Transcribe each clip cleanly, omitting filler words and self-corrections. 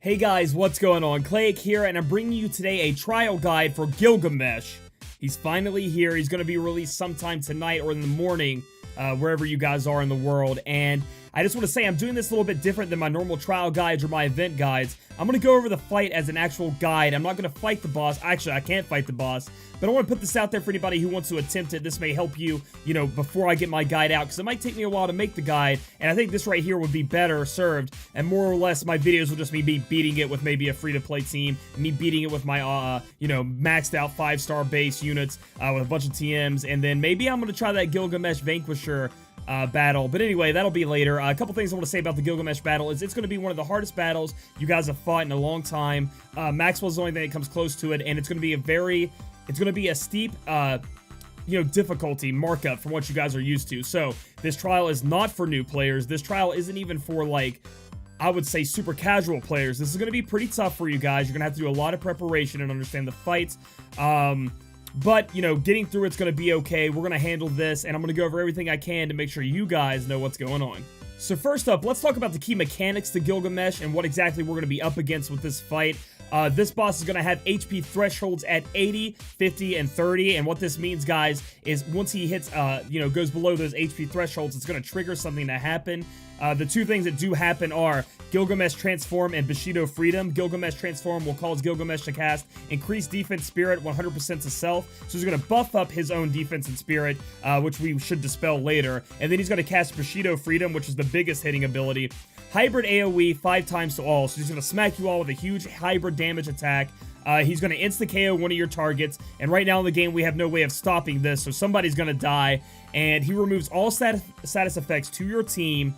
Hey guys, what's going on? Claic here, and I'm bringing you today a trial guide for Gilgamesh. He's finally here. He's going to be released sometime tonight or in the morning, wherever you guys are in the world. And I just want to say I'm doing this a little bit different than my normal trial guides or my event guides. I'm going to go over the fight as an actual guide. I'm not going to fight the boss. Actually, I can't fight the boss. But I want to put this out there for anybody who wants to attempt it. This may help you, before I get my guide out, because it might take me a while to make the guide, and I think this right here would be better served, and more or less my videos will just be me beating it with maybe a free-to-play team, me beating it with my, maxed out 5-star base units, with a bunch of TMs, and then maybe I'm going to try that Gilgamesh Vanquisher battle. But anyway, that'll be later. A couple things I want to say about the Gilgamesh battle is it's going to be one of the hardest battles you guys have fought in a long time. Maxwell's the only thing that comes close to it, and it's going to be a steep, difficulty markup from what you guys are used to. So this trial is not for new players. This trial isn't even for, I would say, super casual players. This is going to be pretty tough for you guys. You're going to have to do a lot of preparation and understand the fights. But, getting through it's going to be okay. We're going to handle this, and I'm going to go over everything I can to make sure you guys know what's going on. So first up, let's talk about the key mechanics to Gilgamesh and what exactly we're going to be up against with this fight. This boss is going to have HP thresholds at 80, 50, and 30, and what this means, guys, is once he hits, goes below those HP thresholds, it's going to trigger something to happen. The two things that do happen are Gilgamesh Transform and Bushido Freedom. Gilgamesh Transform will cause Gilgamesh to cast Increased Defense Spirit 100% to self, so he's going to buff up his own defense and spirit, which we should dispel later, and then he's going to cast Bushido Freedom, which is the biggest hitting ability. Hybrid AoE 5 times to all, so he's going to smack you all with a huge hybrid damage attack. He's going to insta-KO one of your targets, and right now in the game we have no way of stopping this, so somebody's going to die, and he removes all status effects to your team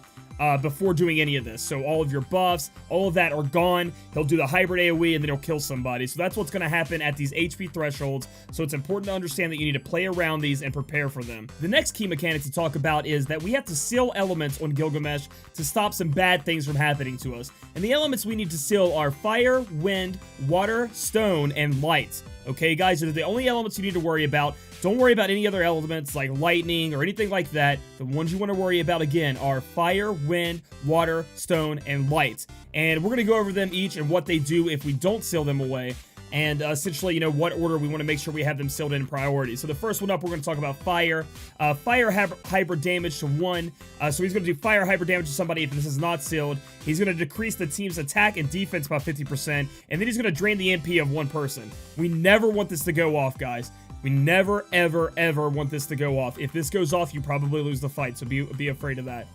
before doing any of this. So all of your buffs, all of that are gone. He'll do the hybrid AoE and then he'll kill somebody. So that's what's going to happen at these HP thresholds. So it's important to understand that you need to play around these and prepare for them. The next key mechanic to talk about is that we have to seal elements on Gilgamesh to stop some bad things from happening to us. And the elements we need to seal are fire, wind, water, stone, and light. Okay, guys, they're the only elements you need to worry about. Don't worry about any other elements like lightning or anything like that. The ones you want to worry about, again, are fire, wind, water, stone, and light. And we're going to go over them each and what they do if we don't seal them away. And essentially, what order we want to make sure we have them sealed in priority. So the first one up, we're going to talk about fire. Fire hybrid damage to 1. So he's going to do fire hybrid damage to somebody if this is not sealed. He's going to decrease the team's attack and defense by 50%. And then he's going to drain the MP of one person. We never want this to go off, guys. We never, ever, ever want this to go off. If this goes off, you probably lose the fight. So be afraid of that.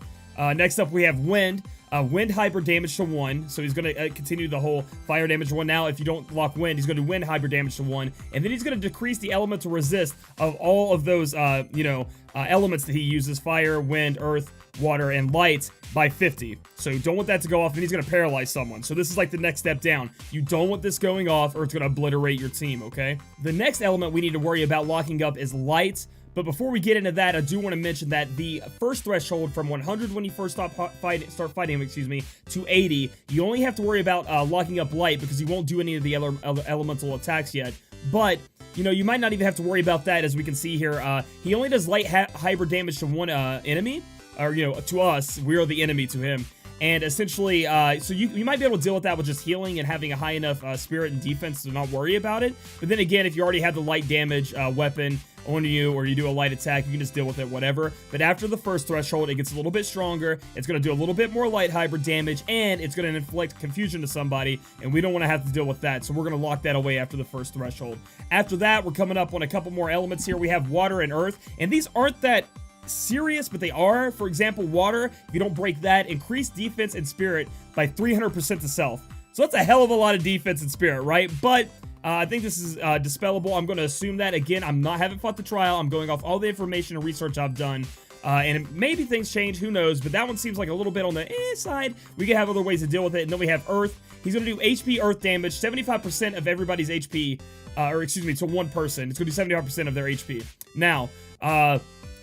Next up, we have wind. Wind hybrid damage to 1, so he's going to continue the whole fire damage to 1. Now, if you don't lock wind, he's going to do wind hybrid damage to 1, and then he's going to decrease the elemental resist of all of those, elements that he uses, fire, wind, earth, water, and light, by 50. So don't want that to go off, and he's going to paralyze someone. So this is like the next step down. You don't want this going off, or it's going to obliterate your team, okay? The next element we need to worry about locking up is light. But before we get into that, I do want to mention that the first threshold from 100 when you first start fighting, to 80, you only have to worry about locking up light because you won't do any of the elemental attacks yet. But, you might not even have to worry about that, as we can see here. He only does light hybrid damage to one enemy, or, to us. We're the enemy to him. And essentially, so you might be able to deal with that with just healing and having a high enough spirit and defense to not worry about it. But then again, if you already have the light damage weapon on you, or you do a light attack, you can just deal with it, whatever. But after the first threshold, it gets a little bit stronger. It's going to do a little bit more light hybrid damage, and it's going to inflict confusion to somebody, and we don't want to have to deal with that. So we're going to lock that away after the first threshold. After that, we're coming up on a couple more elements here. We have water and earth, and these aren't that serious, but they are. For example, water, if you don't break that, increase defense and spirit by 300% to self. So that's a hell of a lot of defense and spirit, right? But I think this is dispellable. I'm going to assume that. Again, haven't fought the trial. I'm going off all the information and research I've done. And maybe things change, who knows, but that one seems like a little bit on the side. We can have other ways to deal with it. And then we have earth. He's going to do HP earth damage, 75% of everybody's HP, to one person. It's going to do 75% of their HP. Now,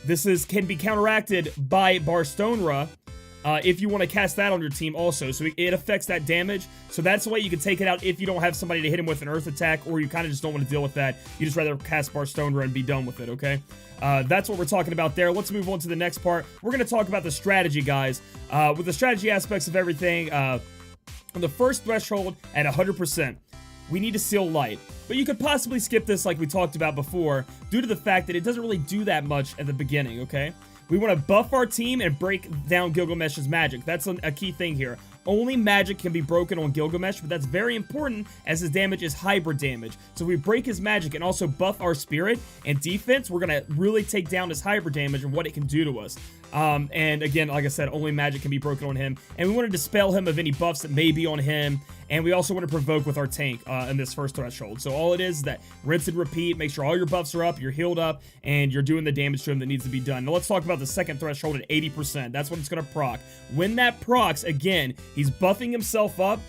this can be counteracted by Barstonra, if you want to cast that on your team also. So it affects that damage. So that's the way you can take it out if you don't have somebody to hit him with an earth attack, or you kind of just don't want to deal with that. You just rather cast Barstonra and be done with it, okay? That's what we're talking about there. Let's move on to the next part. We're going to talk about the strategy, guys. With the strategy aspects of everything, On the first threshold at 100%, we need to seal light. But you could possibly skip this like we talked about before, due to the fact that it doesn't really do that much at the beginning, okay? We want to buff our team and break down Gilgamesh's magic. That's a key thing here. Only magic can be broken on Gilgamesh, but that's very important as his damage is hybrid damage. So if we break his magic and also buff our spirit and defense, we're going to really take down his hybrid damage and what it can do to us. And again, like I said, only magic can be broken on him. And we want to dispel him of any buffs that may be on him. And we also want to provoke with our tank in this first threshold. So all it is that rinse and repeat, make sure all your buffs are up, you're healed up, and you're doing the damage to him that needs to be done. Now let's talk about the second threshold at 80%. That's what it's going to proc. When that procs, again, he's buffing himself up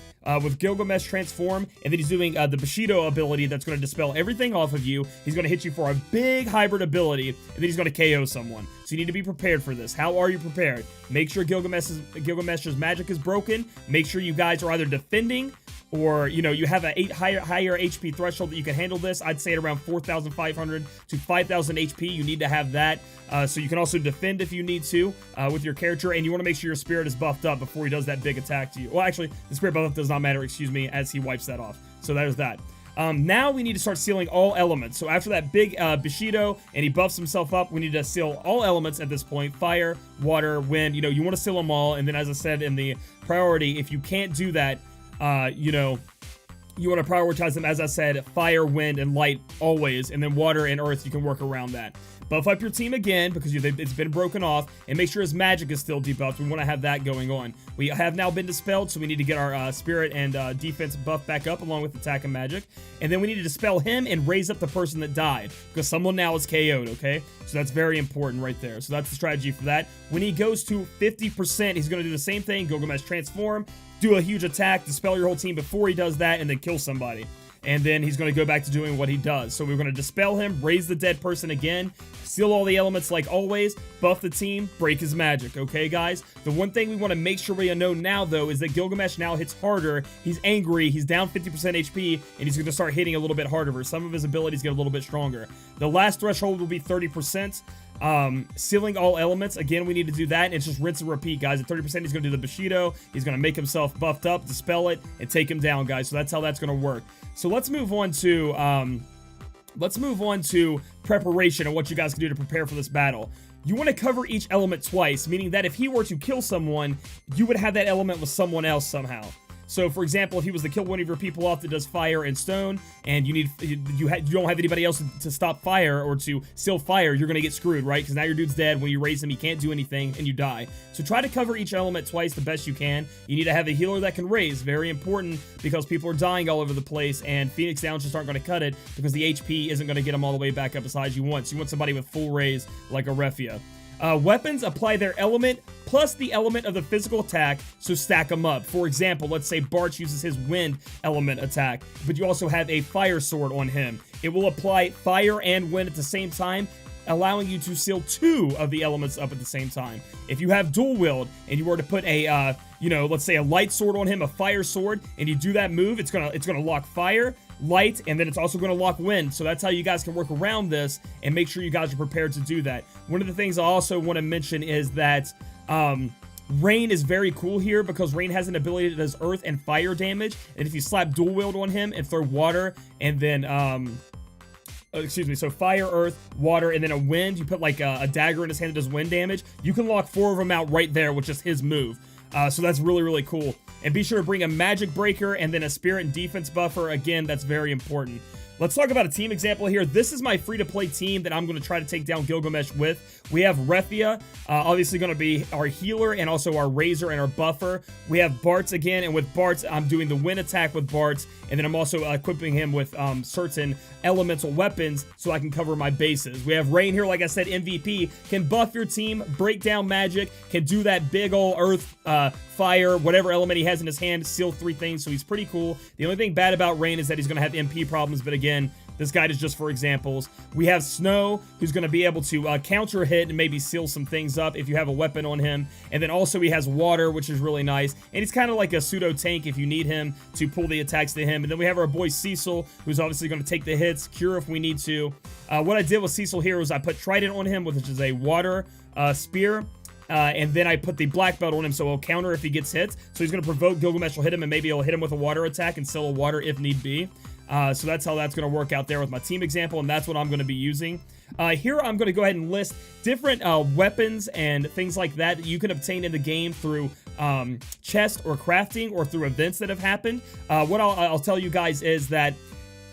with Gilgamesh Transform, and then he's doing the Bushido ability that's going to dispel everything off of you. He's going to hit you for a big hybrid ability, and then he's going to KO someone. So you need to be prepared for this. How are you prepared? Make sure Gilgamesh's magic is broken. Make sure you guys are either defending or, you know, you have a higher HP threshold that you can handle this. I'd say at around 4,500 to 5,000 HP. You need to have that. So you can also defend if you need to with your character, and you want to make sure your spirit is buffed up before he does that big attack to you. Well, actually, the spirit buff does not matter, excuse me, as he wipes that off. So there's that. Now we need to start sealing all elements. So after that big Bushido and he buffs himself up, we need to seal all elements at this point. Fire, water, wind, you know, you want to seal them all. And then as I said in the priority, if you can't do that, you know, you want to prioritize them, as I said, fire, wind, and light always. And then water and earth, you can work around that. Buff up your team again because it's been broken off, and make sure his magic is still debuffed. We want to have that going on. We have now been dispelled, so we need to get our spirit and defense buff back up along with attack and magic. And then we need to dispel him and raise up the person that died because someone now is KO'd, okay? So that's very important right there. So that's the strategy for that. When he goes to 50%, he's going to do the same thing. Gilgamesh Transform, do a huge attack, dispel your whole team before he does that, and then kill somebody. And then he's going to go back to doing what he does. So we're going to dispel him, raise the dead person again, seal all the elements like always, buff the team, break his magic, okay, guys? The one thing we want to make sure we know now, though, is that Gilgamesh now hits harder. He's angry, he's down 50% HP, and he's going to start hitting a little bit harder. Some of his abilities get a little bit stronger. The last threshold will be 30%. Sealing all elements, again, we need to do that, and it's just rinse and repeat, guys. At 30%, he's going to do the Bushido, he's going to make himself buffed up, dispel it, and take him down, guys. So that's how that's going to work. So let's move on to preparation and what you guys can do to prepare for this battle. You want to cover each element twice, meaning that if he were to kill someone, you would have that element with someone else somehow. So, for example, if he was to kill one of your people off that does fire and stone, and you don't have anybody else to stop fire or to seal fire, you're going to get screwed, right? Because now your dude's dead. When you raise him, he can't do anything, and you die. So try to cover each element twice the best you can. You need to have a healer that can raise. Very important, because people are dying all over the place, and Phoenix Downs just aren't going to cut it, because the HP isn't going to get them all the way back up as high as you want. So you want somebody with full raise, like a Refia. Weapons apply their element plus the element of the physical attack, so stack them up. For example, let's say Bart uses his wind element attack, but you also have a fire sword on him. It will apply fire and wind at the same time, allowing you to seal 2 of the elements up at the same time. If you have dual wield and you were to put a, let's say a light sword on him, a fire sword, and you do that move, it's gonna lock fire, light, and then it's also going to lock wind. So that's how you guys can work around this and make sure you guys are prepared to do that. One of the things I also want to mention is that Rain is very cool here because Rain has an ability that does earth and fire damage, and if you slap dual wield on him and throw water and then so fire, earth, water, and then a wind, you put like a dagger in his hand that does wind damage, you can lock 4 of them out right there with just his move. So that's really, really cool. And be sure to bring a magic breaker and then a spirit and defense buffer. Again, that's very important. Let's talk about a team example here. This is my free-to-play team that I'm going to try to take down Gilgamesh with. We have Refia, obviously going to be our healer and also our raiser and our buffer. We have Bartz again, and with Bartz, I'm doing the wind attack with Bartz, and then I'm also equipping him with certain elemental weapons so I can cover my bases. We have Rain here, like I said, MVP, can buff your team, break down magic, can do that big ol' earth, fire, whatever element he has in his hand, seal 3 things, so he's pretty cool. The only thing bad about Rain is that he's going to have MP problems, but again, this guide is just for examples. We have Snow, who's going to be able to counter hit and maybe seal some things up if you have a weapon on him. And then also he has Water, which is really nice. And he's kind of like a pseudo tank if you need him to pull the attacks to him. And then we have our boy Cecil, who's obviously going to take the hits, cure if we need to. What I did with Cecil here was I put Trident on him, which is a water spear. and then I put the black belt on him, so he'll counter if he gets hit. So he's going to provoke, Gilgamesh will hit him, and maybe he'll hit him with a water attack and sell a water if need be. So that's how that's going to work out there with my team example, and that's what I'm going to be using. Here I'm going to go ahead and list different weapons and things like that you can obtain in the game through chest or crafting or through events that have happened. What I'll tell you guys is that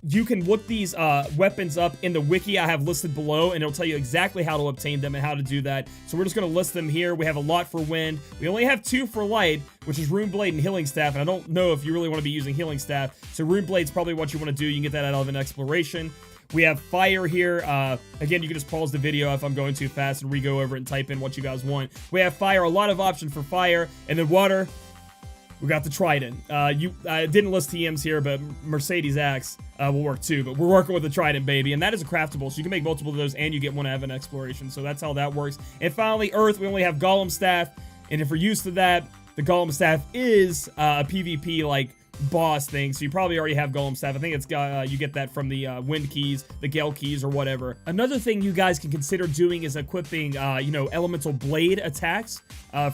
you can look these weapons up in the wiki I have listed below, and it'll tell you exactly how to obtain them and how to do that. So we're just going to list them here. We have a lot for wind. We only have 2 for light, which is Rune Blade and Healing Staff, and I don't know if you really want to be using Healing Staff. So Rune Blade's probably what you want to do. You can get that out of an exploration. We have fire here. Again, you can just pause the video if I'm going too fast and re-go over it and type in what you guys want. We have fire, a lot of options for fire, and then water. We got the Trident. I didn't list TMs here, but Mercedes Axe will work too. But we're working with the Trident, baby. And that is a craftable, so you can make multiple of those, and you get one out of an exploration. So that's how that works. And finally, Earth, we only have Golem Staff. And if we're used to that, the Golem Staff is a PvP, like, boss thing, so you probably already have Golem Staff. I think it's got you get that from the Wind Keys, the Gale Keys, or whatever. Another thing you guys can consider doing is equipping, you know, Elemental Blade attacks.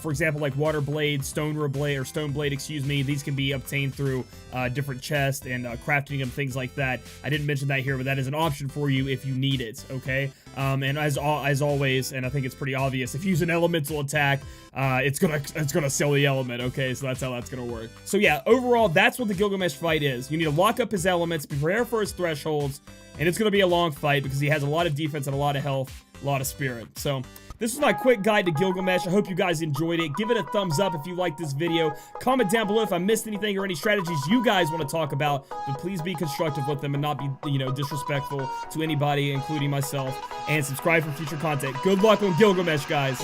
For example, like Water Blade, Stone Blade, excuse me. These can be obtained through different chests and crafting them, things like that. I didn't mention that here, but that is an option for you if you need it, okay? And as always, and I think it's pretty obvious, if you use an elemental attack, it's gonna sell the element, okay? So that's how that's gonna work. So yeah, overall, that's what the Gilgamesh fight is. You need to lock up his elements, prepare for his thresholds, and it's gonna be a long fight because he has a lot of defense and a lot of health, a lot of spirit. So this was my quick guide to Gilgamesh. I hope you guys enjoyed it. Give it a thumbs up if you liked this video. Comment down below if I missed anything or any strategies you guys want to talk about. But please be constructive with them and not be, you know, disrespectful to anybody, including myself. And subscribe for future content. Good luck on Gilgamesh, guys.